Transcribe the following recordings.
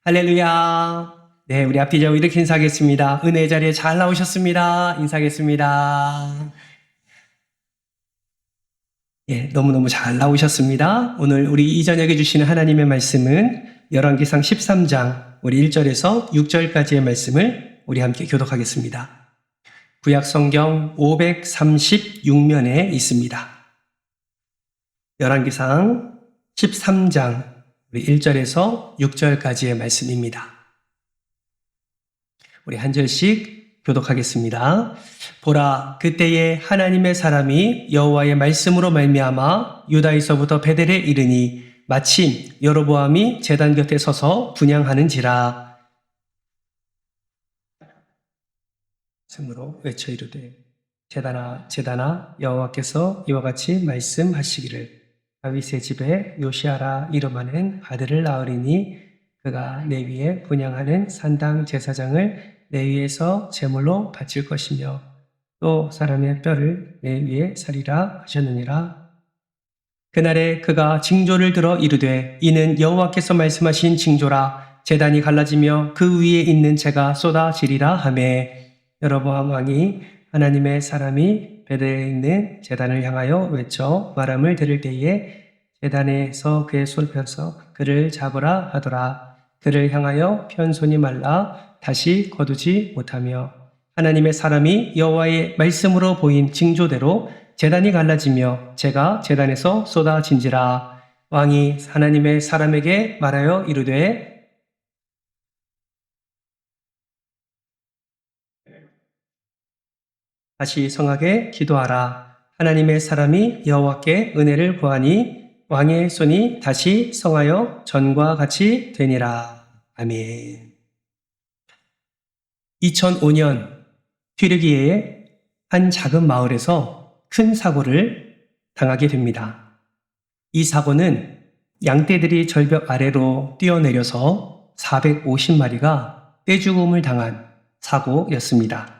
할렐루야. 네, 우리 앞뒤자고 이렇게 인사하겠습니다. 은혜의 자리에 잘 나오셨습니다. 인사하겠습니다. 예, 너무너무 잘 나오셨습니다. 오늘 우리 이 저녁에 주시는 하나님의 말씀은 열왕기상 13장 우리 1절에서 6절까지의 말씀을 우리 함께 교독하겠습니다. 구약 성경 536면에 있습니다. 열왕기상 13장 우리 1절에서 6절까지의 말씀입니다. 우리 한 절씩 교독하겠습니다. 보라, 그때에 하나님의 사람이 여호와의 말씀으로 말미암아 유다에서부터 베델에 이르니 마침 여로보암이 제단 곁에 서서 분향하는지라. 말씀으로 외쳐 이르되 제단아 여호와께서 이와 같이 말씀하시기를 다윗의 집에 요시아라 이름하는 아들을 낳으리니 그가 내 위에 분향하는 산당 제사장을 내 위에서 제물로 바칠 것이며 또 사람의 뼈를 내 위에 살리라 하셨느니라. 그날에 그가 징조를 들어 이르되 이는 여호와께서 말씀하신 징조라. 제단이 갈라지며 그 위에 있는 재가 쏟아지리라 하매 여로보암 왕이 하나님의 사람이 베델에 있는 제단을 향하여 외쳐 말함을 들을 때에 제단에서 그의 손을 펴서 그를 잡으라 하더라. 그를 향하여 편 손이 말라 다시 거두지 못하며 하나님의 사람이 여호와의 말씀으로 보인 징조대로 제단이 갈라지며 재가 제단에서 쏟아진지라. 왕이 하나님의 사람에게 말하여 이르되 다시 성하게 기도하라. 하나님의 사람이 여호와께 은혜를 구하니 왕의 손이 다시 성하여 전과 같이 되니라. 아멘. 2005년 튀르기예의 한 작은 마을에서 큰 사고를 당하게 됩니다. 이 사고는 양떼들이 절벽 아래로 뛰어내려서 450마리가 떼죽음을 당한 사고였습니다.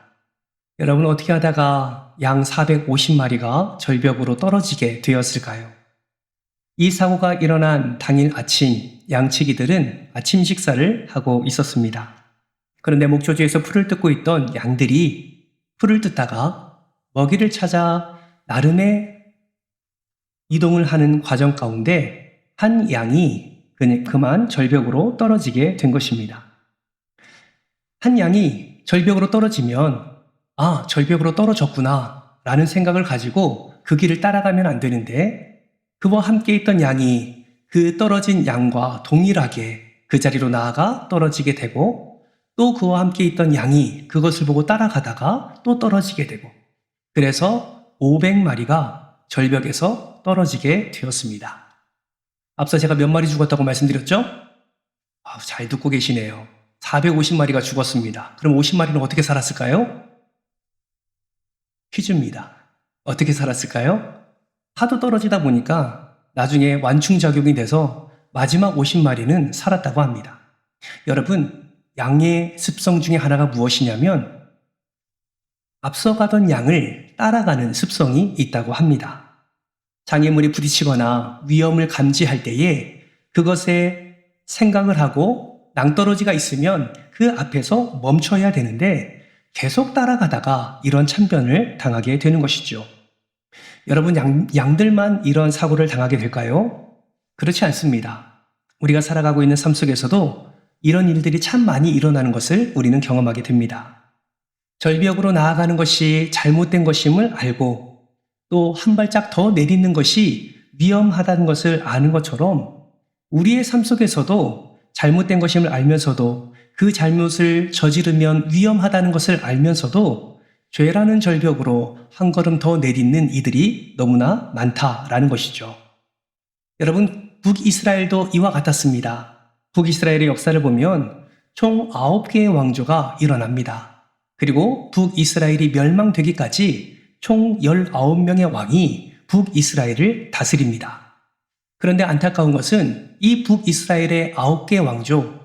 여러분 어떻게 하다가 양 450마리가 절벽으로 떨어지게 되었을까요? 이 사고가 일어난 당일 아침 양치기들은 아침 식사를 하고 있었습니다. 그런데 목초지에서 풀을 뜯고 있던 양들이 풀을 뜯다가 먹이를 찾아 나름의 이동을 하는 과정 가운데 한 양이 그만 절벽으로 떨어지게 된 것입니다. 한 양이 절벽으로 떨어지면 절벽으로 떨어졌구나 라는 생각을 가지고 그 길을 따라가면 안 되는데 그와 함께 있던 양이 그 떨어진 양과 동일하게 그 자리로 나아가 떨어지게 되고 또 그와 함께 있던 양이 그것을 보고 따라가다가 또 떨어지게 되고 그래서 500마리가 절벽에서 떨어지게 되었습니다. 앞서 제가 몇 마리 죽었다고 말씀드렸죠? 잘 듣고 계시네요. 450마리가 죽었습니다. 그럼 50마리는 어떻게 살았을까요? 퀴즈입니다. 어떻게 살았을까요? 하도 떨어지다 보니까 나중에 완충작용이 돼서 마지막 50마리는 살았다고 합니다. 여러분, 양의 습성 중에 하나가 무엇이냐면 앞서가던 양을 따라가는 습성이 있다고 합니다. 장애물이 부딪히거나 위험을 감지할 때에 그것에 생각을 하고 낭떠러지가 있으면 그 앞에서 멈춰야 되는데 계속 따라가다가 이런 참변을 당하게 되는 것이죠. 여러분 양들만 이런 사고를 당하게 될까요? 그렇지 않습니다. 우리가 살아가고 있는 삶 속에서도 이런 일들이 참 많이 일어나는 것을 우리는 경험하게 됩니다. 절벽으로 나아가는 것이 잘못된 것임을 알고 또 한 발짝 더 내딛는 것이 위험하다는 것을 아는 것처럼 우리의 삶 속에서도 잘못된 것임을 알면서도 그 잘못을 저지르면 위험하다는 것을 알면서도 죄라는 절벽으로 한 걸음 더 내딛는 이들이 너무나 많다라는 것이죠. 여러분, 북이스라엘도 이와 같았습니다. 북이스라엘의 역사를 보면 총 9개의 왕조가 일어납니다. 그리고 북이스라엘이 멸망되기까지 총 19명의 왕이 북이스라엘을 다스립니다. 그런데 안타까운 것은 이 북이스라엘의 9개 왕조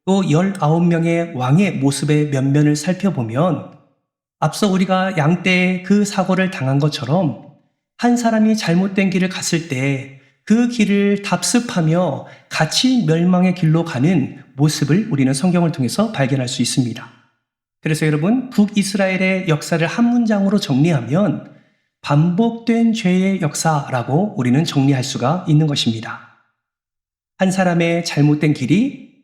또 19명의 왕의 모습의 면면을 살펴보면 앞서 우리가 양떼의 그 사고를 당한 것처럼 한 사람이 잘못된 길을 갔을 때 그 길을 답습하며 같이 멸망의 길로 가는 모습을 우리는 성경을 통해서 발견할 수 있습니다. 그래서 여러분, 북이스라엘의 역사를 한 문장으로 정리하면 반복된 죄의 역사라고 우리는 정리할 수가 있는 것입니다. 한 사람의 잘못된 길이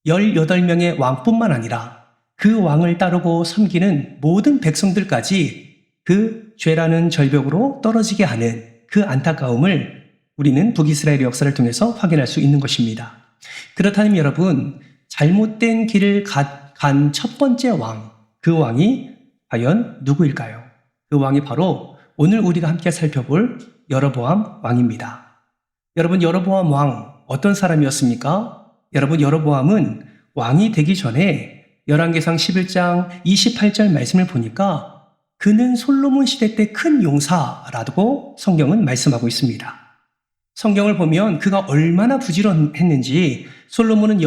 18명의 왕뿐만 아니라 그 왕을 따르고 섬기는 모든 백성들까지 그 죄라는 절벽으로 떨어지게 하는 그 안타까움을 우리는 북이스라엘의 역사를 통해서 확인할 수 있는 것입니다. 그렇다면 여러분, 잘못된 길을 간 첫 번째 왕, 그 왕이 과연 누구일까요? 그 왕이 바로 오늘 우리가 함께 살펴볼 여로보암 왕입니다. 여러분, 여로보암 왕 어떤 사람이었습니까? 여러분, 여로보암은 왕이 되기 전에 열왕기상 11장 28절 말씀을 보니까 그는 솔로몬 시대 때 큰 용사라고 성경은 말씀하고 있습니다. 성경을 보면 그가 얼마나 부지런했는지 솔로몬은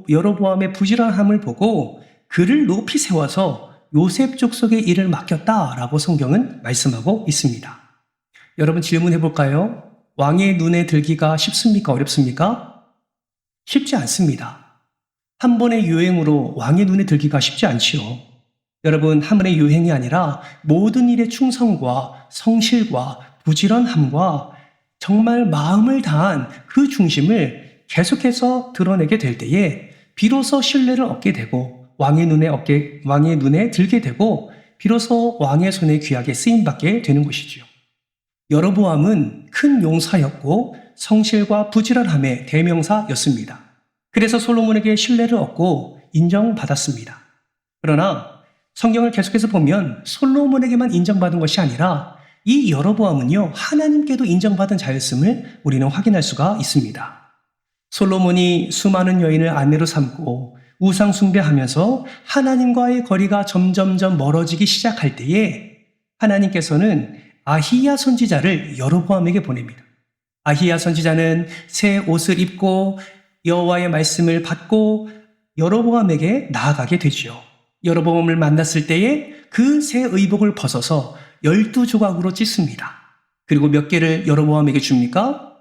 여로보암의 부지런함을 보고 그를 높이 세워서 요셉 족속의 일을 맡겼다라고 성경은 말씀하고 있습니다. 여러분, 질문해 볼까요? 왕의 눈에 들기가 쉽습니까? 어렵습니까? 쉽지 않습니다. 한 번의 유행으로 왕의 눈에 들기가 쉽지 않지요. 여러분, 한 번의 유행이 아니라 모든 일에 충성과 성실과 부지런함과 정말 마음을 다한 그 중심을 계속해서 드러내게 될 때에 비로소 신뢰를 얻게 되고 왕의 눈에 들게 되고 비로소 왕의 손에 귀하게 쓰임받게 되는 것이지요. 여로보암은 큰 용사였고 성실과 부지런함의 대명사였습니다. 그래서 솔로몬에게 신뢰를 얻고 인정받았습니다. 그러나 성경을 계속해서 보면 솔로몬에게만 인정받은 것이 아니라 이 여로보암은요, 하나님께도 인정받은 자였음을 우리는 확인할 수가 있습니다. 솔로몬이 수많은 여인을 아내로 삼고 우상 숭배하면서 하나님과의 거리가 점점점 멀어지기 시작할 때에 하나님께서는 아히야 선지자를 여로보암에게 보냅니다. 아히야 선지자는 새 옷을 입고 여호와의 말씀을 받고 여로보암에게 나아가게 되지요. 여로보암을 만났을 때에 그 새 의복을 벗어서 12조각으로 찢습니다. 그리고 몇 개를 여로보암에게 줍니까?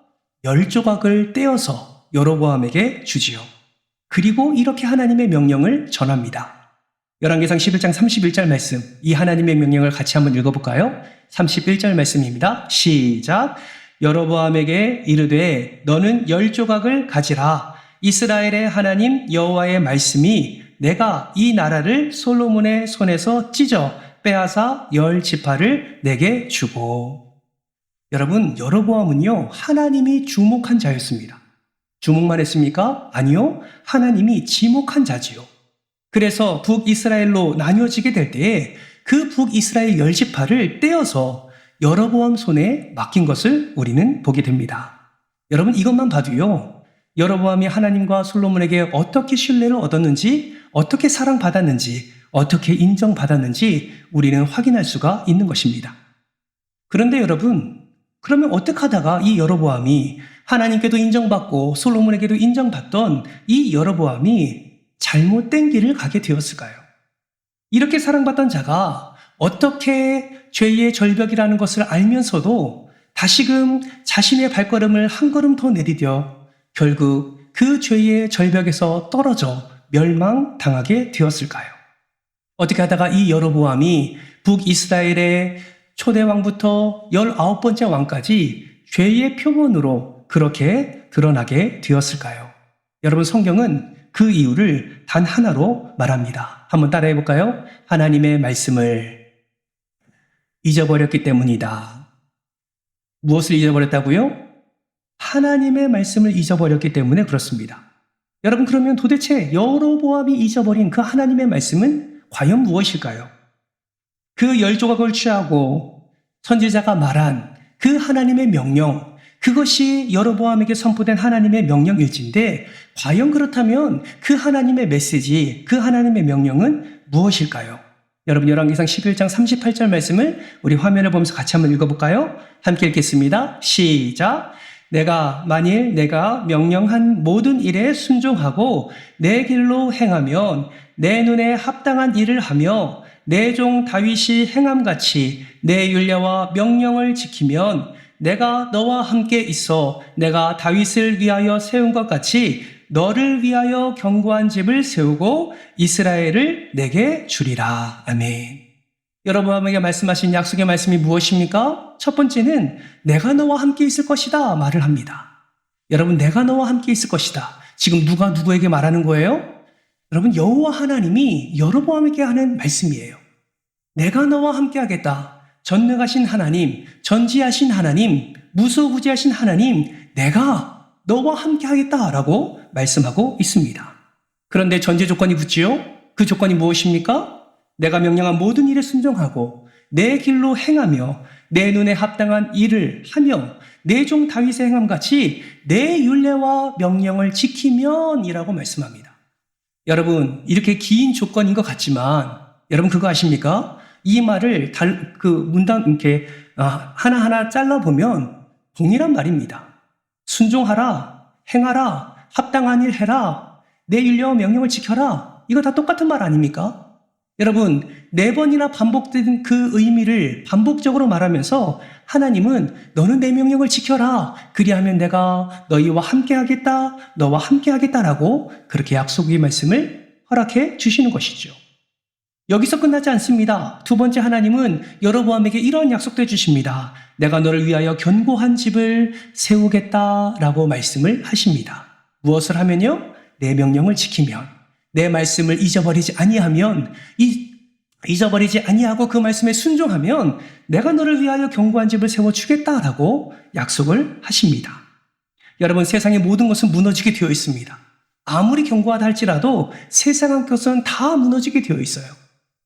10조각을 떼어서 여로보암에게 주지요. 그리고 이렇게 하나님의 명령을 전합니다. 열왕기상 11장 31절 말씀, 이 하나님의 명령을 같이 한번 읽어볼까요? 31절 말씀입니다. 시작. 여로보암에게 이르되 너는 10조각을 가지라. 이스라엘의 하나님 여호와의 말씀이 내가 이 나라를 솔로몬의 손에서 찢어 빼앗아 10지파를 내게 주고. 여러분, 여로보암은요, 하나님이 주목한 자였습니다. 주목만 했습니까? 아니요, 하나님이 지목한 자지요. 그래서 북이스라엘로 나뉘어지게 될 때에 그 북이스라엘 10지파를 떼어서 여로보암 손에 맡긴 것을 우리는 보게 됩니다. 여러분, 이것만 봐도요, 여로보암이 하나님과 솔로몬에게 어떻게 신뢰를 얻었는지, 어떻게 사랑받았는지, 어떻게 인정받았는지 우리는 확인할 수가 있는 것입니다. 그런데 여러분, 그러면 어떻게 하다가 이 여로보암이 하나님께도 인정받고 솔로몬에게도 인정받던 이 여로보암이 잘못된 길을 가게 되었을까요? 이렇게 사랑받던 자가 어떻게 죄의 절벽이라는 것을 알면서도 다시금 자신의 발걸음을 한 걸음 더 내디뎌 결국 그 죄의 절벽에서 떨어져 멸망당하게 되었을까요? 어떻게 하다가 이 여로보암이 북이스라엘의 초대왕부터 19번째 왕까지 죄의 표본으로 그렇게 드러나게 되었을까요? 여러분, 성경은 그 이유를 단 하나로 말합니다. 한번 따라해 볼까요? 하나님의 말씀을 잊어버렸기 때문이다. 무엇을 잊어버렸다고요? 하나님의 말씀을 잊어버렸기 때문에 그렇습니다. 여러분, 그러면 도대체 여로보암이 잊어버린 그 하나님의 말씀은 과연 무엇일까요? 그 10조각을 취하고 선지자가 말한 그 하나님의 명령, 그것이 여로보암에게 선포된 하나님의 명령일진데 과연 그렇다면 그 하나님의 메시지, 그 하나님의 명령은 무엇일까요? 여러분, 열왕기상 11장 38절 말씀을 우리 화면을 보면서 같이 한번 읽어볼까요? 함께 읽겠습니다. 시작. 만일 내가 명령한 모든 일에 순종하고 내 길로 행하면 내 눈에 합당한 일을 하며 내 종 다윗이 행함같이 내 율례와 명령을 지키면 내가 너와 함께 있어 내가 다윗을 위하여 세운 것 같이 너를 위하여 견고한 집을 세우고 이스라엘을 내게 주리라. 아멘. 여러분에게 말씀하신 약속의 말씀이 무엇입니까? 첫 번째는 내가 너와 함께 있을 것이다 말을 합니다. 여러분, 내가 너와 함께 있을 것이다. 지금 누가 누구에게 말하는 거예요? 여러분, 여호와 하나님이 여로보암에게 하는 말씀이에요. 내가 너와 함께 하겠다. 전능하신 하나님, 전지하신 하나님, 무소부지하신 하나님, 내가 너와 함께 하겠다라고 말씀하고 있습니다. 그런데 전제 조건이 붙지요? 그 조건이 무엇입니까? 내가 명령한 모든 일에 순종하고 내 길로 행하며 내 눈에 합당한 일을 하며 내 종 다윗의 행함같이 내 율례와 명령을 지키면이라고 말씀합니다. 여러분, 이렇게 긴 조건인 것 같지만 여러분 그거 아십니까? 이 말을 문단 이렇게 하나하나 잘라보면 동일한 말입니다. 순종하라, 행하라, 합당한 일 해라, 내 율례와 명령을 지켜라. 이거 다 똑같은 말 아닙니까? 여러분, 4번이나 반복된 그 의미를 반복적으로 말하면서 하나님은 너는 내 명령을 지켜라. 그리하면 내가 너희와 함께 하겠다. 너와 함께 하겠다라고 그렇게 약속의 말씀을 허락해 주시는 것이죠. 여기서 끝나지 않습니다. 두 번째, 하나님은 여로보암에게 이런 약속도 해주십니다. 내가 너를 위하여 견고한 집을 세우겠다라고 말씀을 하십니다. 무엇을 하면요? 내 명령을 지키면, 내 말씀을 잊어버리지 아니하면, 잊어버리지 아니하고 그 말씀에 순종하면 내가 너를 위하여 견고한 집을 세워주겠다라고 약속을 하십니다. 여러분, 세상의 모든 것은 무너지게 되어 있습니다. 아무리 견고하다 할지라도 세상의 것은 다 무너지게 되어 있어요.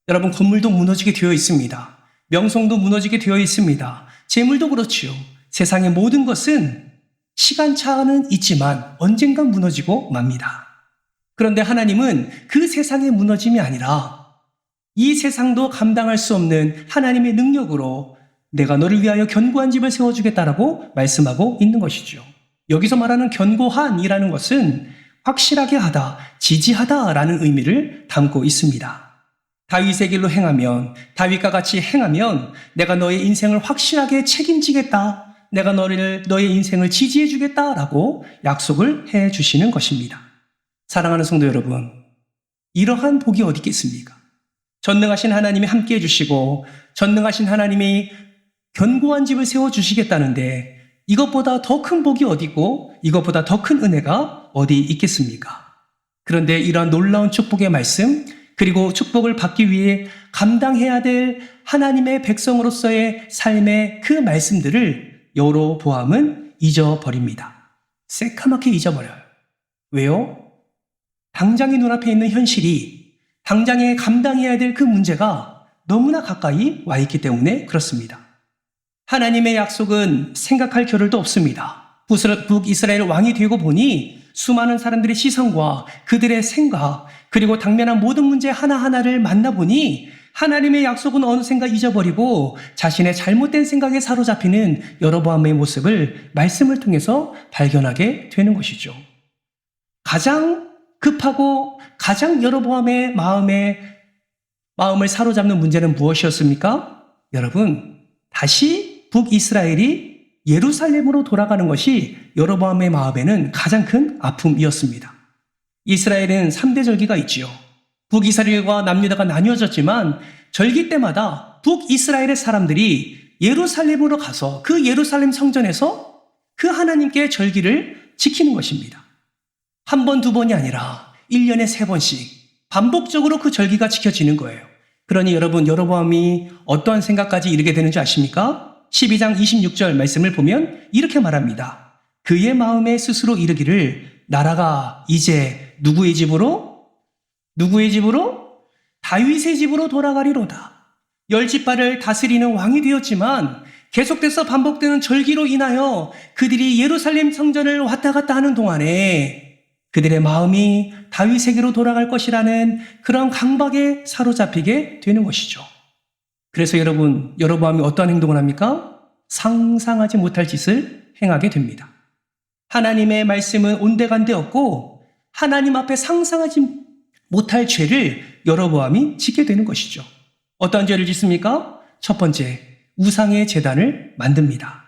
여러분, 건물도 무너지게 되어 있습니다. 명성도 무너지게 되어 있습니다. 재물도 그렇지요. 세상의 모든 것은 시간차는 있지만 언젠간 무너지고 맙니다. 그런데 하나님은 그 세상의 무너짐이 아니라 이 세상도 감당할 수 없는 하나님의 능력으로 내가 너를 위하여 견고한 집을 세워주겠다라고 말씀하고 있는 것이죠. 여기서 말하는 견고한이라는 것은 확실하게 하다, 지지하다라는 의미를 담고 있습니다. 다윗의 길로 행하면, 다윗과 같이 행하면 내가 너의 인생을 확실하게 책임지겠다. 내가 너의 인생을 지지해 주겠다라고 약속을 해 주시는 것입니다. 사랑하는 성도 여러분, 이러한 복이 어디 있겠습니까? 전능하신 하나님이 함께 해주시고 전능하신 하나님이 견고한 집을 세워주시겠다는데 이것보다 더 큰 복이 어디고 이것보다 더 큰 은혜가 어디 있겠습니까? 그런데 이러한 놀라운 축복의 말씀, 그리고 축복을 받기 위해 감당해야 될 하나님의 백성으로서의 삶의 그 말씀들을 여로보암은 잊어버립니다. 새카맣게 잊어버려요. 왜요? 당장의 눈앞에 있는 현실이, 당장에 감당해야 될 그 문제가 너무나 가까이 와 있기 때문에 그렇습니다. 하나님의 약속은 생각할 겨를도 없습니다. 북이스라엘 왕이 되고 보니 수많은 사람들의 시선과 그들의 생각, 그리고 당면한 모든 문제 하나하나를 만나보니 하나님의 약속은 어느샌가 잊어버리고 자신의 잘못된 생각에 사로잡히는 여로보암의 모습을 말씀을 통해서 발견하게 되는 것이죠. 가장 급하고 가장 여로보암의 마음을 사로잡는 문제는 무엇이었습니까? 여러분, 다시 북이스라엘이 예루살렘으로 돌아가는 것이 여로보암의 마음에는 가장 큰 아픔이었습니다. 이스라엘은 3대 절기가 있지요. 북이스라엘과 남유다가 나뉘어졌지만 절기 때마다 북이스라엘의 사람들이 예루살렘으로 가서 그 예루살렘 성전에서 그 하나님께 절기를 지키는 것입니다. 한 번, 두 번이 아니라 1년에 3번씩 반복적으로 그 절기가 지켜지는 거예요. 그러니 여러분, 여로보암이 어떠한 생각까지 이르게 되는지 아십니까? 12장 26절 말씀을 보면 이렇게 말합니다. 그의 마음에 스스로 이르기를 나라가 이제 누구의 집으로? 다윗의 집으로 돌아가리로다. 10지파를 다스리는 왕이 되었지만 계속돼서 반복되는 절기로 인하여 그들이 예루살렘 성전을 왔다 갔다 하는 동안에 그들의 마음이 다윗에게로 돌아갈 것이라는 그런 강박에 사로잡히게 되는 것이죠. 그래서 여러분, 여로보암이 어떠한 행동을 합니까? 상상하지 못할 짓을 행하게 됩니다. 하나님의 말씀은 온데간데 없고 하나님 앞에 상상하지 못할 죄를 여로보암이 짓게 되는 것이죠. 어떠한 죄를 짓습니까? 첫 번째, 우상의 제단을 만듭니다.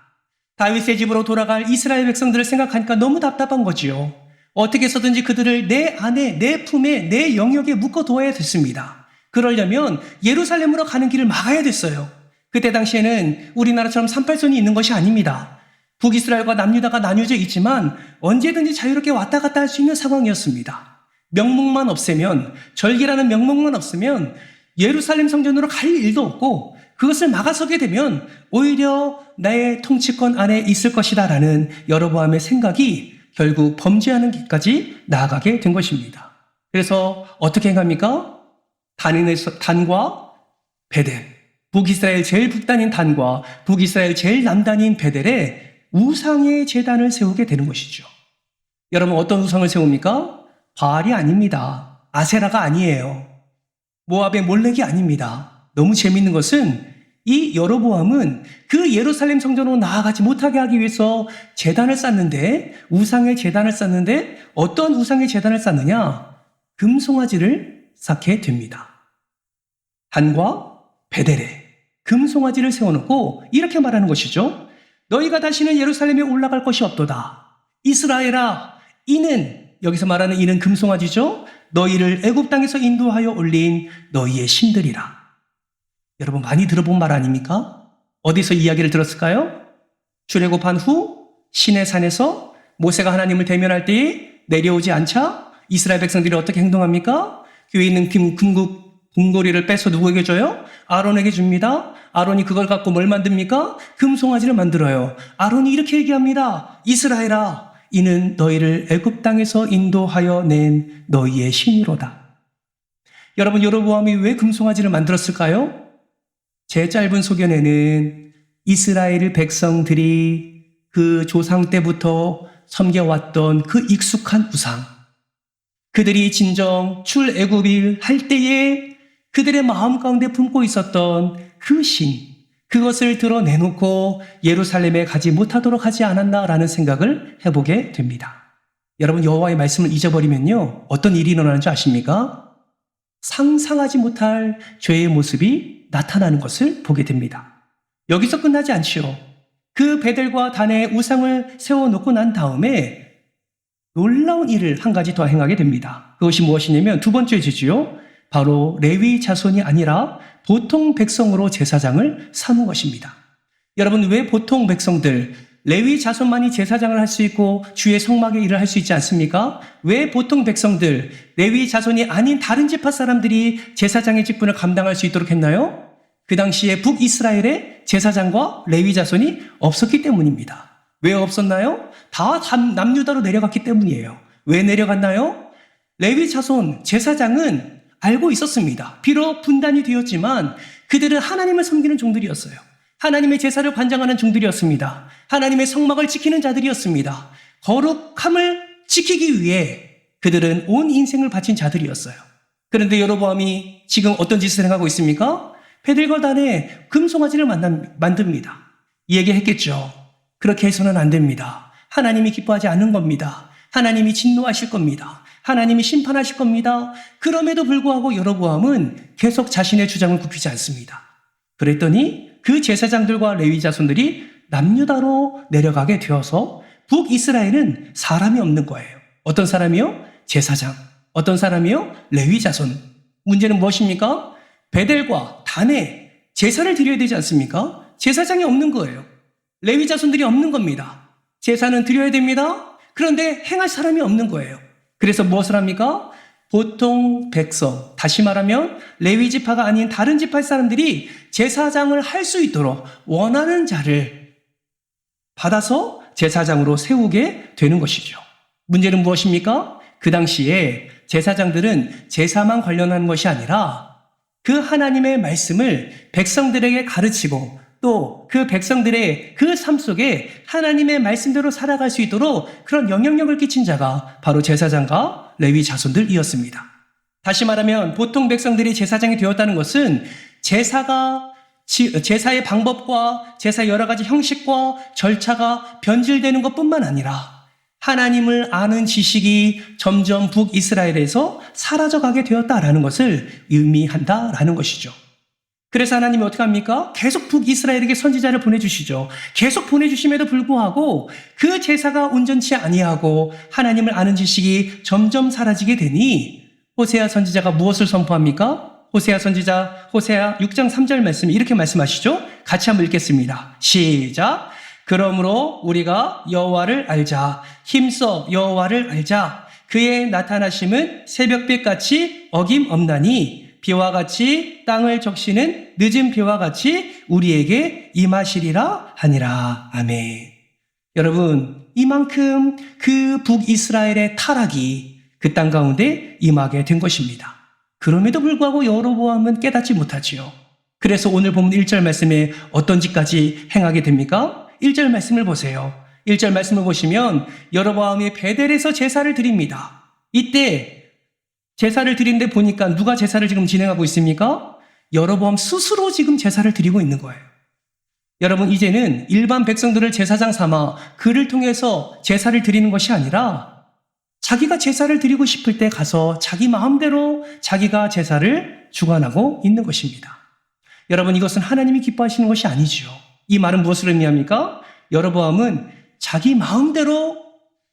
다윗의 집으로 돌아갈 이스라엘 백성들을 생각하니까 너무 답답한 거지요. 어떻게 해서든지 그들을 내 안에, 내 품에, 내 영역에 묶어두어야 됐습니다. 그러려면 예루살렘으로 가는 길을 막아야 됐어요. 그때 당시에는 우리나라처럼 38선이 있는 것이 아닙니다. 북이스라엘과 남유다가 나뉘어져 있지만 언제든지 자유롭게 왔다 갔다 할 수 있는 상황이었습니다. 명목만 없애면, 절기라는 명목만 없으면 예루살렘 성전으로 갈 일도 없고 그것을 막아서게 되면 오히려 나의 통치권 안에 있을 것이다 라는 여로보암의 생각이 결국 범죄하는 길까지 나아가게 된 것입니다. 그래서 어떻게 행합니까? 단과 베델, 북이스라엘 제일 북단인 단과 북이스라엘 제일 남단인 베델에 우상의 제단을 세우게 되는 것이죠. 여러분 어떤 우상을 세웁니까? 바알이 아닙니다. 아세라가 아니에요. 모압의 몰렉이 아닙니다. 너무 재밌는 것은 이 여로보암은 그 예루살렘 성전으로 나아가지 못하게 하기 위해서 제단을 쌓는데, 우상의 제단을 쌓는데 어떤 우상의 제단을 쌓느냐? 금송아지를 쌓게 됩니다. 단과 베델에 금송아지를 세워놓고 이렇게 말하는 것이죠. 너희가 다시는 예루살렘에 올라갈 것이 없도다. 이스라엘아, 이는, 여기서 말하는 이는 금송아지죠. 너희를 애굽 땅에서 인도하여 올린 너희의 신들이라. 여러분 많이 들어본 말 아닙니까? 어디서 이야기를 들었을까요? 출애굽한 후 시내산에서 모세가 하나님을 대면할 때에 내려오지 않자 이스라엘 백성들이 어떻게 행동합니까? 교회에 있는 금고리를 빼서 누구에게 줘요? 아론에게 줍니다. 아론이 그걸 갖고 뭘 만듭니까? 금송아지를 만들어요. 아론이 이렇게 얘기합니다. 이스라엘아, 이는 너희를 애굽 땅에서 인도하여 낸 너희의 신이로다. 여러분, 여로보암이 왜 금송아지를 만들었을까요? 제 짧은 소견에는 이스라엘 백성들이 그 조상 때부터 섬겨왔던 그 익숙한 우상, 그들이 진정 출애굽일 할 때에 그들의 마음 가운데 품고 있었던 그 신, 그것을 드러내놓고 예루살렘에 가지 못하도록 하지 않았나라는 생각을 해보게 됩니다. 여러분, 여호와의 말씀을 잊어버리면요, 어떤 일이 일어나는 줄 아십니까? 상상하지 못할 죄의 모습이 나타나는 것을 보게 됩니다. 여기서 끝나지 않지요. 그 베델과 단에 우상을 세워놓고 난 다음에 놀라운 일을 한 가지 더 행하게 됩니다. 그것이 무엇이냐면 두 번째 죄지요. 바로 레위 자손이 아니라 보통 백성으로 제사장을 삼은 것입니다. 여러분, 왜 보통 백성들, 레위 자손만이 제사장을 할 수 있고 주의 성막의 일을 할 수 있지 않습니까? 왜 보통 백성들, 레위 자손이 아닌 다른 지파 사람들이 제사장의 직분을 감당할 수 있도록 했나요? 그 당시에 북이스라엘에 제사장과 레위 자손이 없었기 때문입니다. 왜 없었나요? 다 남유다로 내려갔기 때문이에요. 왜 내려갔나요? 레위 자손, 제사장은 알고 있었습니다. 비록 분단이 되었지만 그들은 하나님을 섬기는 종들이었어요. 하나님의 제사를 관장하는 종들이었습니다. 하나님의 성막을 지키는 자들이었습니다. 거룩함을 지키기 위해 그들은 온 인생을 바친 자들이었어요. 그런데 여로보암이 지금 어떤 짓을 행하고 있습니까? 베델과 단에 금송아지를 만듭니다. 얘기했겠죠. 그렇게 해서는 안 됩니다. 하나님이 기뻐하지 않는 겁니다. 하나님이 진노하실 겁니다. 하나님이 심판하실 겁니다. 그럼에도 불구하고 여로보암은 계속 자신의 주장을 굽히지 않습니다. 그랬더니 그 제사장들과 레위 자손들이 남유다로 내려가게 되어서 북이스라엘은 사람이 없는 거예요. 어떤 사람이요? 제사장. 어떤 사람이요? 레위 자손. 문제는 무엇입니까? 베델과 단에 제사를 드려야 되지 않습니까? 제사장이 없는 거예요. 레위 자손들이 없는 겁니다. 제사는 드려야 됩니다. 그런데 행할 사람이 없는 거예요. 그래서 무엇을 합니까? 보통 백성, 다시 말하면 레위 지파가 아닌 다른 지파의 사람들이 제사장을 할 수 있도록 원하는 자를 받아서 제사장으로 세우게 되는 것이죠. 문제는 무엇입니까? 그 당시에 제사장들은 제사만 관련한 것이 아니라 그 하나님의 말씀을 백성들에게 가르치고 또 그 백성들의 그 삶 속에 하나님의 말씀대로 살아갈 수 있도록 그런 영향력을 끼친 자가 바로 제사장과 레위 자손들이었습니다. 다시 말하면 보통 백성들이 제사장이 되었다는 것은 제사의 방법과 제사의 여러 가지 형식과 절차가 변질되는 것뿐만 아니라 하나님을 아는 지식이 점점 북이스라엘에서 사라져가게 되었다라는 것을 의미한다라는 것이죠. 그래서 하나님이 어떻게 합니까? 계속 북이스라엘에게 선지자를 보내주시죠. 계속 보내주심에도 불구하고 그 제사가 온전치 아니하고 하나님을 아는 지식이 점점 사라지게 되니 호세아 선지자가 무엇을 선포합니까? 호세아 선지자 호세아 6장 3절 말씀이 이렇게 말씀하시죠. 같이 한번 읽겠습니다. 시작. 그러므로 우리가 여호와를 알자. 힘써 여호와를 알자. 그의 나타나심은 새벽빛같이 어김없나니 비와 같이 땅을 적시는 늦은 비와 같이 우리에게 임하시리라 하니라. 아멘. 여러분, 이만큼 그 북이스라엘의 타락이 그 땅 가운데 임하게 된 것입니다. 그럼에도 불구하고 여로보암은 깨닫지 못하지요. 그래서 오늘 보면 1절 말씀에 어떤 짓까지 행하게 됩니까? 1절 말씀을 보세요. 1절 말씀을 보시면 여로보암이 베델에서 제사를 드립니다. 이때 제사를 드리는데 보니까 누가 제사를 지금 진행하고 있습니까? 여로보암 스스로 지금 제사를 드리고 있는 거예요. 여러분, 이제는 일반 백성들을 제사장 삼아 그를 통해서 제사를 드리는 것이 아니라 자기가 제사를 드리고 싶을 때 가서 자기 마음대로 자기가 제사를 주관하고 있는 것입니다. 여러분, 이것은 하나님이 기뻐하시는 것이 아니지요. 이 말은 무엇을 의미합니까? 여로보암은 자기 마음대로,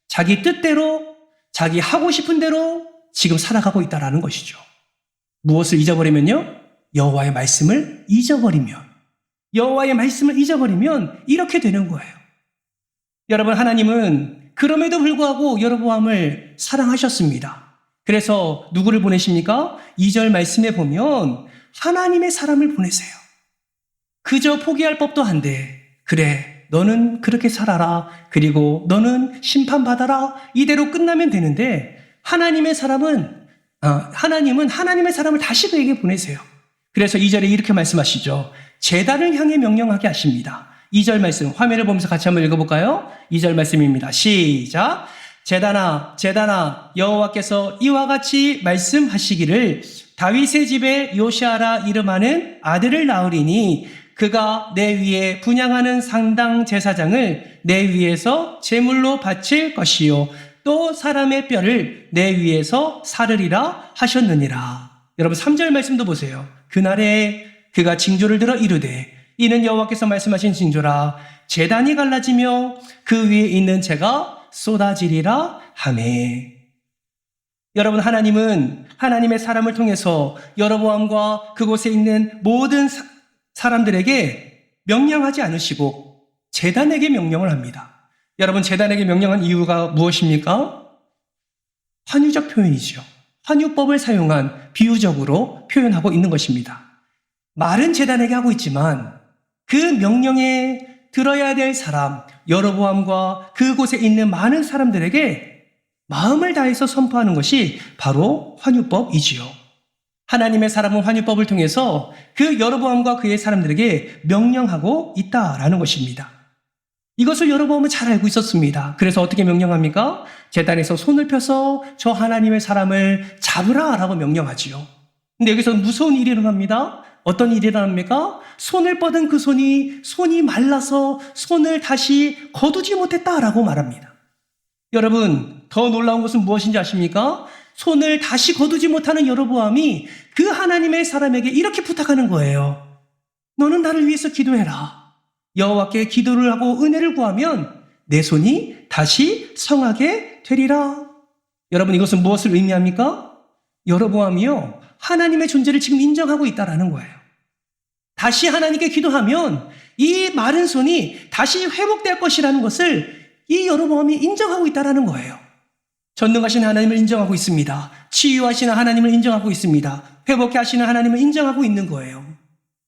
자기 뜻대로, 자기 하고 싶은 대로 지금 살아가고 있다는 것이죠. 무엇을 잊어버리면요? 여호와의 말씀을 잊어버리면, 여호와의 말씀을 잊어버리면 이렇게 되는 거예요. 여러분, 하나님은 그럼에도 불구하고 여로보암을 사랑하셨습니다. 그래서 누구를 보내십니까? 2절 말씀에 보면 하나님의 사람을 보내세요. 그저 포기할 법도 한데, 그래, 너는 그렇게 살아라. 그리고 너는 심판받아라. 이대로 끝나면 되는데 하나님은 하나님의 사람을 다시 그에게 보내세요. 그래서 2절에 이렇게 말씀하시죠. 제단을 향해 명령하게 하십니다. 2절 말씀 화면을 보면서 같이 한번 읽어볼까요? 2절 말씀입니다. 시작. 제단아 여호와께서 이와 같이 말씀하시기를 다윗의 집에 요시아라 이름하는 아들을 낳으리니 그가 내 위에 분향하는 상당 제사장을 내 위에서 제물로 바칠 것이요 또 사람의 뼈를 내 위에서 사르리라 하셨느니라. 여러분 3절 말씀도 보세요. 그날에 그가 징조를 들어 이르되 이는 여호와께서 말씀하신 징조라. 제단이 갈라지며 그 위에 있는 재가 쏟아지리라 하매. 여러분, 하나님은 하나님의 사람을 통해서 여로보암과 그곳에 있는 모든 사람들에게 명령하지 않으시고 제단에게 명령을 합니다. 여러분, 제단에게 명령한 이유가 무엇입니까? 환유적 표현이죠. 환유법을 사용한 비유적으로 표현하고 있는 것입니다. 말은 제단에게 하고 있지만 그 명령에 들어야 될 사람, 여로보암과 그곳에 있는 많은 사람들에게 마음을 다해서 선포하는 것이 바로 환유법이지요. 하나님의 사람은 환유법을 통해서 그 여로보암과 그의 사람들에게 명령하고 있다라는 것입니다. 이것을 여로보암은 잘 알고 있었습니다. 그래서 어떻게 명령합니까? 제단에서 손을 펴서 저 하나님의 사람을 잡으라라고 명령하지요. 근데 여기서 무서운 일이 일어납니다. 어떤 일이 일어납니까? 손을 뻗은 그 손이 말라서 손을 다시 거두지 못했다라고 말합니다. 여러분, 더 놀라운 것은 무엇인지 아십니까? 손을 다시 거두지 못하는 여로보암이 그 하나님의 사람에게 이렇게 부탁하는 거예요. 너는 나를 위해서 기도해라. 여호와께 기도를 하고 은혜를 구하면 내 손이 다시 성하게 되리라. 여러분, 이것은 무엇을 의미합니까? 여로보암이요, 하나님의 존재를 지금 인정하고 있다라는 거예요. 다시 하나님께 기도하면 이 마른 손이 다시 회복될 것이라는 것을 이 여로보암이 인정하고 있다라는 거예요. 전능하신 하나님을 인정하고 있습니다. 치유하시는 하나님을 인정하고 있습니다. 회복해 하시는 하나님을 인정하고 있는 거예요.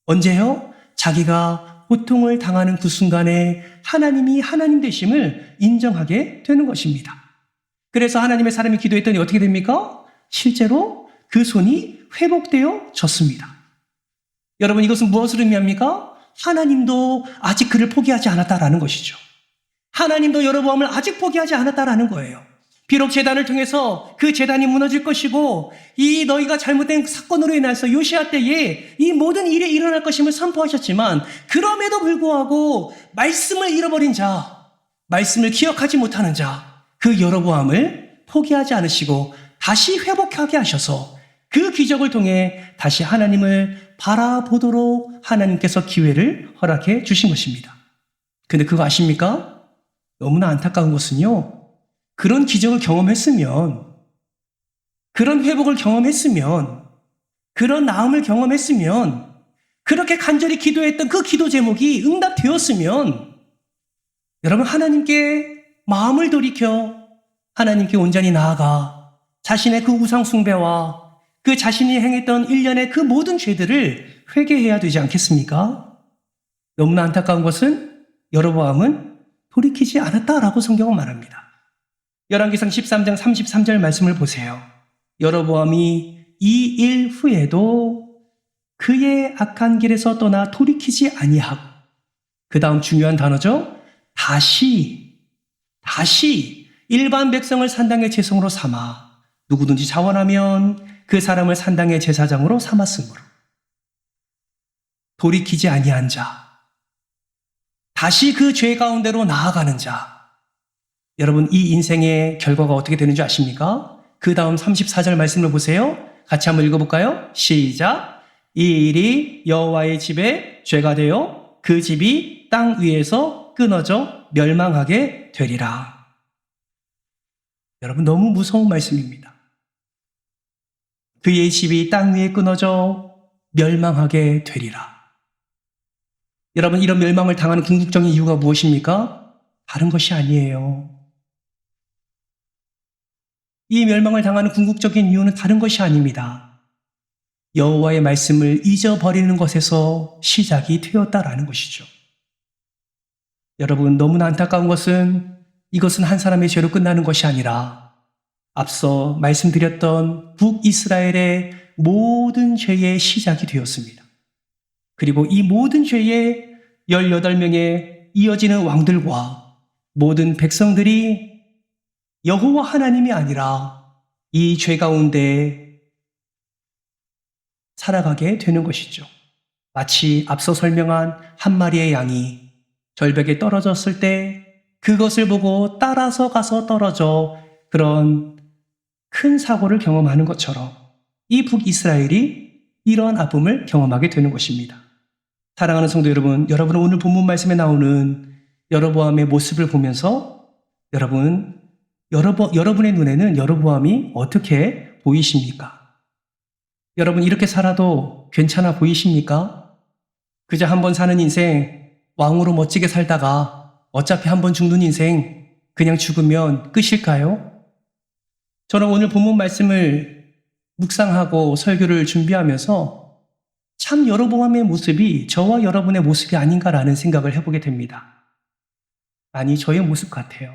언제요? 자기가 고통을 당하는 그 순간에 하나님이 하나님 되심을 인정하게 되는 것입니다. 그래서 하나님의 사람이 기도했더니 어떻게 됩니까? 실제로 그 손이 회복되어졌습니다. 여러분, 이것은 무엇을 의미합니까? 하나님도 아직 그를 포기하지 않았다라는 것이죠. 하나님도 여로보암을 아직 포기하지 않았다라는 거예요. 비록 제단을 통해서 그 제단이 무너질 것이고 이 너희가 잘못된 사건으로 인해서 요시아 때에 이 모든 일이 일어날 것임을 선포하셨지만 그럼에도 불구하고 말씀을 잃어버린 자, 말씀을 기억하지 못하는 자, 그 여로보암을 포기하지 않으시고 다시 회복하게 하셔서 그 기적을 통해 다시 하나님을 바라보도록 하나님께서 기회를 허락해 주신 것입니다. 근데 그거 아십니까? 너무나 안타까운 것은요. 그런 기적을 경험했으면, 그런 회복을 경험했으면, 그런 나음을 경험했으면, 그렇게 간절히 기도했던 그 기도 제목이 응답되었으면 여러분 하나님께 마음을 돌이켜 하나님께 온전히 나아가 자신의 그 우상 숭배와 그 자신이 행했던 일련의 그 모든 죄들을 회개해야 되지 않겠습니까? 너무나 안타까운 것은 여로보암은 돌이키지 않았다라고 성경은 말합니다. 열왕기상 13장 33절 말씀을 보세요. 여로보암이 이 일 후에도 그의 악한 길에서 떠나 돌이키지 아니하고, 그 다음 중요한 단어죠. 다시 일반 백성을 산당의 제성으로 삼아 누구든지 자원하면 그 사람을 산당의 제사장으로 삼았으므로 돌이키지 아니한 자, 다시 그 죄 가운데로 나아가는 자. 여러분 이 인생의 결과가 어떻게 되는 줄 아십니까? 그 다음 34절 말씀을 보세요. 같이 한번 읽어볼까요? 시작. 이 일이 여호와의 집에 죄가 되어 그 집이 땅 위에서 끊어져 멸망하게 되리라. 여러분 너무 무서운 말씀입니다. 그의 집이 땅 위에 끊어져 멸망하게 되리라. 여러분 이런 멸망을 당하는 궁극적인 이유가 무엇입니까? 다른 것이 아니에요. 이 멸망을 당하는 궁극적인 이유는 다른 것이 아닙니다. 여호와의 말씀을 잊어버리는 것에서 시작이 되었다라는 것이죠. 여러분 너무나 안타까운 것은 이것은 한 사람의 죄로 끝나는 것이 아니라 앞서 말씀드렸던 북이스라엘의 모든 죄의 시작이 되었습니다. 그리고 이 모든 죄의 18명의 이어지는 왕들과 모든 백성들이 여호와 하나님이 아니라 이 죄 가운데 살아가게 되는 것이죠. 마치 앞서 설명한 한 마리의 양이 절벽에 떨어졌을 때 그것을 보고 따라서 가서 떨어져 그런 큰 사고를 경험하는 것처럼 이 북이스라엘이 이러한 아픔을 경험하게 되는 것입니다. 사랑하는 성도 여러분, 여러분은 오늘 본문 말씀에 나오는 여로보암의 모습을 보면서 여러분의 눈에는 여로보암이 어떻게 보이십니까? 여러분 이렇게 살아도 괜찮아 보이십니까? 그저 한 번 사는 인생, 왕으로 멋지게 살다가 어차피 한 번 죽는 인생, 그냥 죽으면 끝일까요? 저는 오늘 본문 말씀을 묵상하고 설교를 준비하면서 참 여로보암의 모습이 저와 여러분의 모습이 아닌가라는 생각을 해보게 됩니다. 아니, 저의 모습 같아요.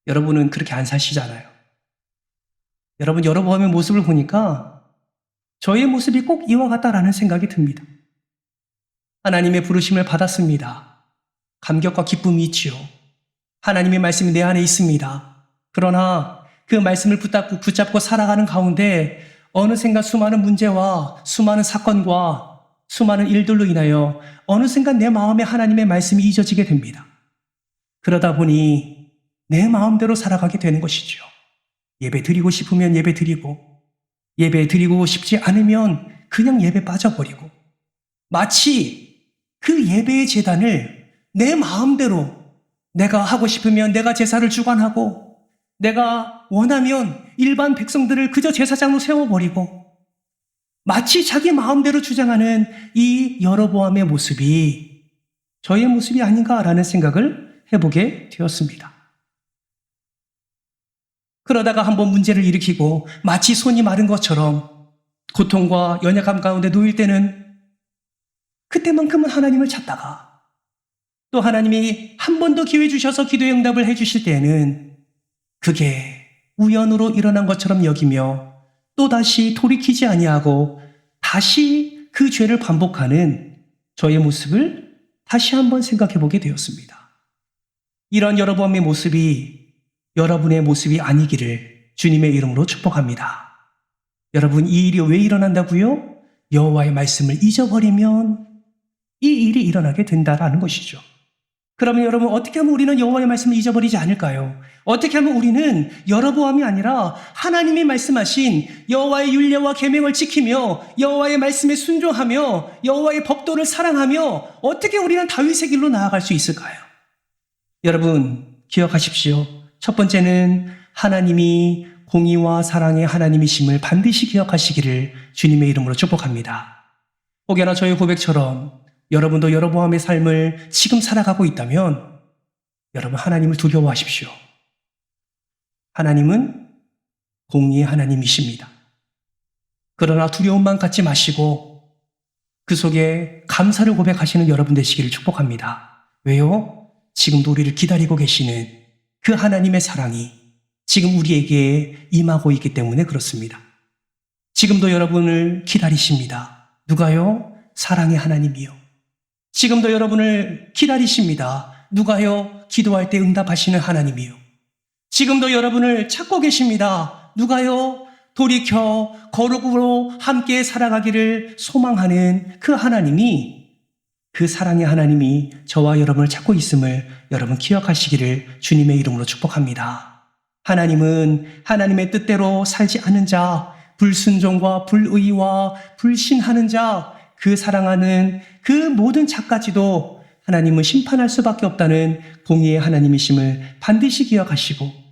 여러분은 그렇게 안 사시잖아요. 여러분 여로보암의 모습을 보니까 저의 모습이 꼭 이와 같다라는 생각이 듭니다. 하나님의 부르심을 받았습니다. 감격과 기쁨이 있지요. 하나님의 말씀이 내 안에 있습니다. 그러나 그 말씀을 붙잡고 살아가는 가운데 어느샌가 수많은 문제와 수많은 사건과 수많은 일들로 인하여 어느샌가 내 마음에 하나님의 말씀이 잊어지게 됩니다. 그러다 보니 내 마음대로 살아가게 되는 것이죠. 예배 드리고 싶으면 예배 드리고, 예배 드리고 싶지 않으면 그냥 예배 빠져버리고, 마치 그 예배의 제단을 내 마음대로 내가 하고 싶으면 내가 제사를 주관하고, 내가 원하면 일반 백성들을 그저 제사장으로 세워버리고, 마치 자기 마음대로 주장하는 이 여로보암의 모습이 저의 모습이 아닌가라는 생각을 해보게 되었습니다. 그러다가 한번 문제를 일으키고 마치 손이 마른 것처럼 고통과 연약함 가운데 놓일 때는 그때만큼은 하나님을 찾다가 또 하나님이 한 번 더 기회 주셔서 기도의 응답을 해주실 때에는 그게 우연으로 일어난 것처럼 여기며 또다시 돌이키지 아니하고 다시 그 죄를 반복하는 저의 모습을 다시 한번 생각해 보게 되었습니다. 이런 여로보암의 모습이 여러분의 모습이 아니기를 주님의 이름으로 축복합니다. 여러분 이 일이 왜 일어난다고요? 여호와의 말씀을 잊어버리면 이 일이 일어나게 된다라는 것이죠. 그러면 여러분 어떻게 하면 우리는 여호와의 말씀을 잊어버리지 않을까요? 어떻게 하면 우리는 여러보암이 아니라 하나님이 말씀하신 여호와의 율례와 계명을 지키며 여호와의 말씀에 순종하며 여호와의 법도를 사랑하며 어떻게 우리는 다윗의 길로 나아갈 수 있을까요? 여러분 기억하십시오. 첫 번째는 하나님이 공의와 사랑의 하나님이심을 반드시 기억하시기를 주님의 이름으로 축복합니다. 혹여나 저의 고백처럼 여러분도 여로보암의 삶을 지금 살아가고 있다면 여러분 하나님을 두려워하십시오. 하나님은 공의의 하나님이십니다. 그러나 두려움만 갖지 마시고 그 속에 감사를 고백하시는 여러분 되시기를 축복합니다. 왜요? 지금도 우리를 기다리고 계시는 그 하나님의 사랑이 지금 우리에게 임하고 있기 때문에 그렇습니다. 지금도 여러분을 기다리십니다. 누가요? 사랑의 하나님이요. 지금도 여러분을 기다리십니다. 누가요? 기도할 때 응답하시는 하나님이요. 지금도 여러분을 찾고 계십니다. 누가요? 돌이켜 거룩으로 함께 살아가기를 소망하는 그 하나님이, 그 사랑의 하나님이 저와 여러분을 찾고 있음을 여러분 기억하시기를 주님의 이름으로 축복합니다. 하나님은 하나님의 뜻대로 살지 않은 자, 불순종과 불의와 불신하는 자, 그 사랑하는 그 모든 자까지도 하나님은 심판할 수밖에 없다는 공의의 하나님이심을 반드시 기억하시고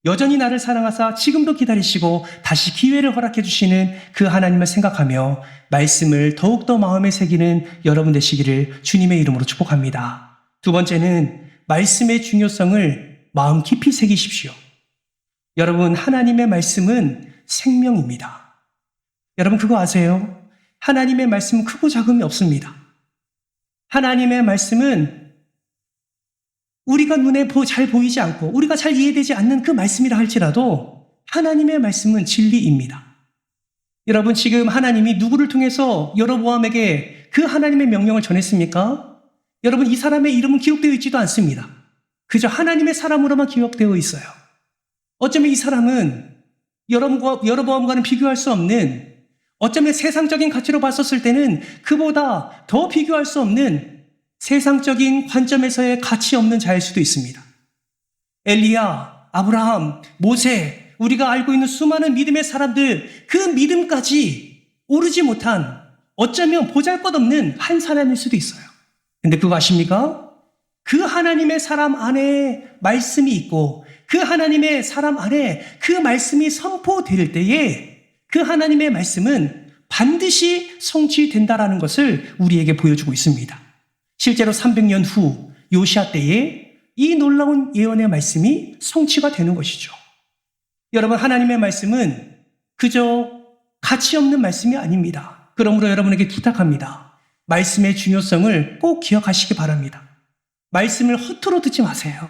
여전히 나를 사랑하사 지금도 기다리시고 다시 기회를 허락해 주시는 그 하나님을 생각하며 말씀을 더욱더 마음에 새기는 여러분 되시기를 주님의 이름으로 축복합니다. 두 번째는 말씀의 중요성을 마음 깊이 새기십시오. 여러분 하나님의 말씀은 생명입니다. 여러분 그거 아세요? 하나님의 말씀은 크고 작음이 없습니다. 하나님의 말씀은 우리가 눈에 잘 보이지 않고 우리가 잘 이해되지 않는 그 말씀이라 할지라도 하나님의 말씀은 진리입니다. 여러분 지금 하나님이 누구를 통해서 여로보암에게 그 하나님의 명령을 전했습니까? 여러분 이 사람의 이름은 기록되어 있지도 않습니다. 그저 하나님의 사람으로만 기억되어 있어요. 어쩌면 이 사람은 여로보암과는 비교할 수 없는, 어쩌면 세상적인 가치로 봤었을 때는 그보다 더 비교할 수 없는 세상적인 관점에서의 가치 없는 자일 수도 있습니다. 엘리야, 아브라함, 모세, 우리가 알고 있는 수많은 믿음의 사람들, 그 믿음까지 오르지 못한 어쩌면 보잘것없는 한 사람일 수도 있어요. 근데 그거 아십니까? 그 하나님의 사람 안에 말씀이 있고 그 하나님의 사람 안에 그 말씀이 선포될 때에 그 하나님의 말씀은 반드시 성취된다라는 것을 우리에게 보여주고 있습니다. 실제로 300년 후 요시아 때에 이 놀라운 예언의 말씀이 성취가 되는 것이죠. 여러분 하나님의 말씀은 그저 가치 없는 말씀이 아닙니다. 그러므로 여러분에게 부탁합니다. 말씀의 중요성을 꼭 기억하시기 바랍니다. 말씀을 허투루 듣지 마세요.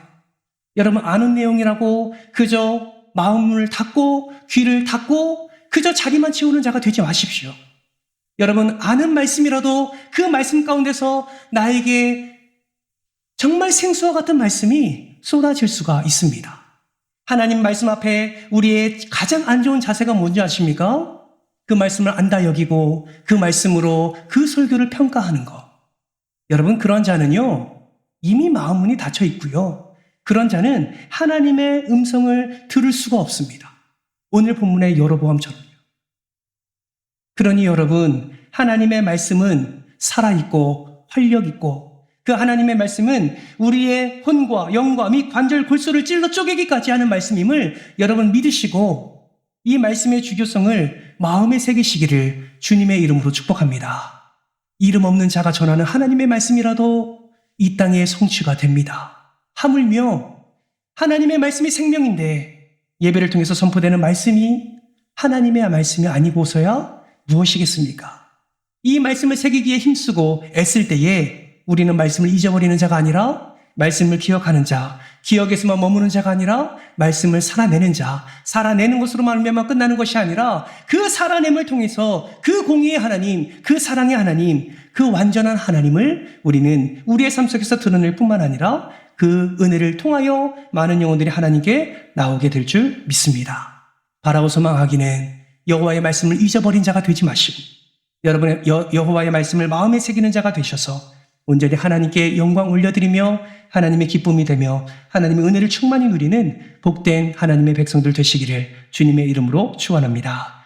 여러분 아는 내용이라고 그저 마음을 닫고 귀를 닫고 그저 자리만 채우는 자가 되지 마십시오. 여러분 아는 말씀이라도 그 말씀 가운데서 나에게 정말 생수와 같은 말씀이 쏟아질 수가 있습니다. 하나님 말씀 앞에 우리의 가장 안 좋은 자세가 뭔지 아십니까? 그 말씀을 안다 여기고 그 말씀으로 그 설교를 평가하는 것. 여러분 그런 자는요 이미 마음 문이 닫혀 있고요. 그런 자는 하나님의 음성을 들을 수가 없습니다. 오늘 본문의 여로보암처럼요. 그러니 여러분 하나님의 말씀은 살아있고 활력있고 그 하나님의 말씀은 우리의 혼과 영과 및 관절 골수를 찔러 쪼개기까지 하는 말씀임을 여러분 믿으시고 이 말씀의 중요성을 마음에 새기시기를 주님의 이름으로 축복합니다. 이름 없는 자가 전하는 하나님의 말씀이라도 이 땅에 성취가 됩니다. 하물며 하나님의 말씀이 생명인데 예배를 통해서 선포되는 말씀이 하나님의 말씀이 아니고서야 무엇이겠습니까? 이 말씀을 새기기에 힘쓰고 애쓸 때에 우리는 말씀을 잊어버리는 자가 아니라 말씀을 기억하는 자, 기억에서만 머무는 자가 아니라 말씀을 살아내는 자, 살아내는 것으로 말미암아 끝나는 것이 아니라 그 살아냄을 통해서 그 공의의 하나님, 그 사랑의 하나님, 그 완전한 하나님을 우리는 우리의 삶 속에서 드러낼 뿐만 아니라 그 은혜를 통하여 많은 영혼들이 하나님께 나오게 될 줄 믿습니다. 바라고 소망하기는 여호와의 말씀을 잊어버린 자가 되지 마시고 여러분의 여호와의 말씀을 마음에 새기는 자가 되셔서 온전히 하나님께 영광 올려드리며 하나님의 기쁨이 되며 하나님의 은혜를 충만히 누리는 복된 하나님의 백성들 되시기를 주님의 이름으로 축원합니다.